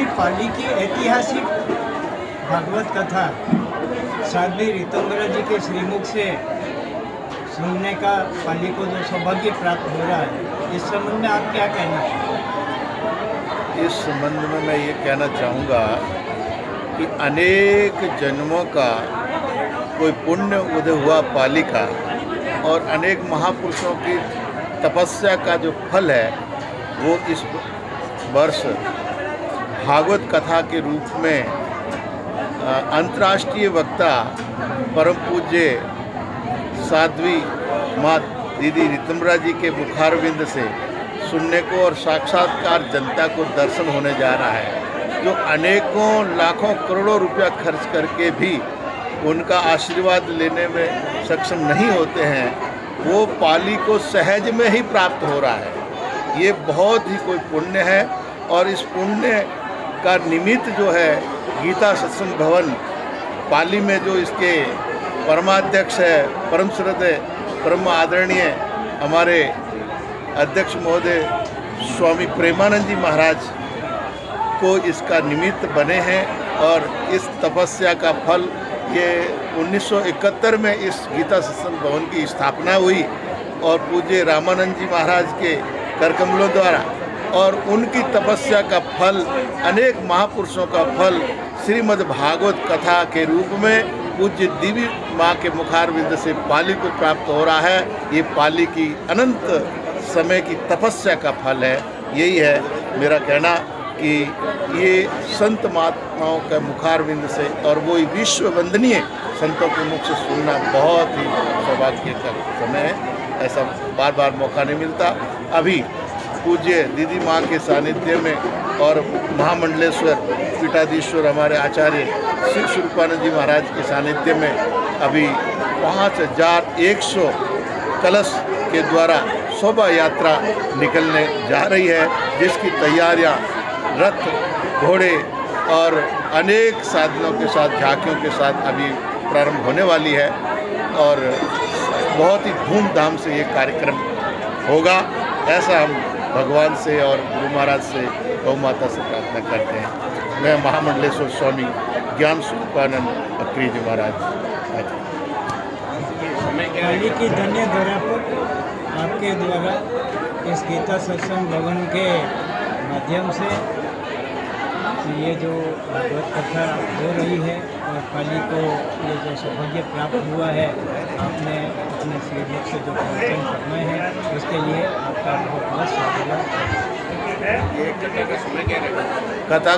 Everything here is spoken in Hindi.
जी, पाली की ऐतिहासिक भागवत कथा साध्वी ऋतंभरा जी के श्रीमुख से सुनने का पाली को जो सौभाग्य प्राप्त हो रहा है, इस संबंध में आप क्या कहना चाहेंगे? इस संबंध में मैं ये कहना चाहूँगा कि अनेक जन्मों का कोई पुण्य उदय हुआ पाली का और अनेक महापुरुषों की तपस्या का जो फल है वो इस वर्ष भागवत कथा के रूप में अंतर्राष्ट्रीय वक्ता परम पूज्य साध्वी माँ दीदी ऋतंभरा जी के मुखारविंद से सुनने को और साक्षात्कार जनता को दर्शन होने जा रहा है। जो अनेकों लाखों करोड़ों रुपया खर्च करके भी उनका आशीर्वाद लेने में सक्षम नहीं होते हैं, वो पाली को सहज में ही प्राप्त हो रहा है। ये बहुत ही कोई पुण्य है और इस पुण्य का निमित्त जो है गीता सत्संग भवन पाली में जो इसके परमाध्यक्ष है, परम श्रद्धेय परम आदरणीय हमारे अध्यक्ष महोदय स्वामी प्रेमानंद जी महाराज को इसका निमित्त बने हैं। और इस तपस्या का फल ये 1971 में इस गीता सत्संग भवन की स्थापना हुई और पूज्य रामानंद जी महाराज के करकमलों द्वारा और उनकी तपस्या का फल, अनेक महापुरुषों का फल श्रीमद् भागवत कथा के रूप में पूज्य देवी माँ के मुखारविंद से पाली को प्राप्त हो रहा है। ये पाली की अनंत समय की तपस्या का फल है। यही है मेरा कहना कि ये संत महात्माओं के मुखारविंद से और वो विश्व वंदनीय संतों के मुख से सुनना बहुत ही सौभाग्य का समय है। ऐसा बार बार मौका नहीं मिलता। अभी पूज्य दीदी माँ के सानिध्य में और महामंडलेश्वर पीठाधीश्वर हमारे आचार्य श्री स्वरूपानंद जी महाराज के सानिध्य में अभी 5100 कलश के द्वारा शोभा यात्रा निकलने जा रही है, जिसकी तैयारियां रथ, घोड़े और अनेक साधनों के साथ, झांकियों के साथ अभी प्रारंभ होने वाली है और बहुत ही धूमधाम से ये कार्यक्रम होगा। ऐसा हम भगवान से और गुरु महाराज से, गौ माता से प्रार्थना करते हैं। मैं महामंडलेश्वर स्वामी ज्ञान स्वरूपानंद अक्री जी महाराज। पाली की धन्य धरा पर आपके द्वारा इस गीता सत्संग भवन के माध्यम से ये जो भागवत कथा हो रही है और पाली को ये जो सौभाग्य प्राप्त हुआ है, आपने अपने श्रीमुख से जो प्रवचन करना है उसके लिए आपका बहुत बहुत स्वागत है। कथा का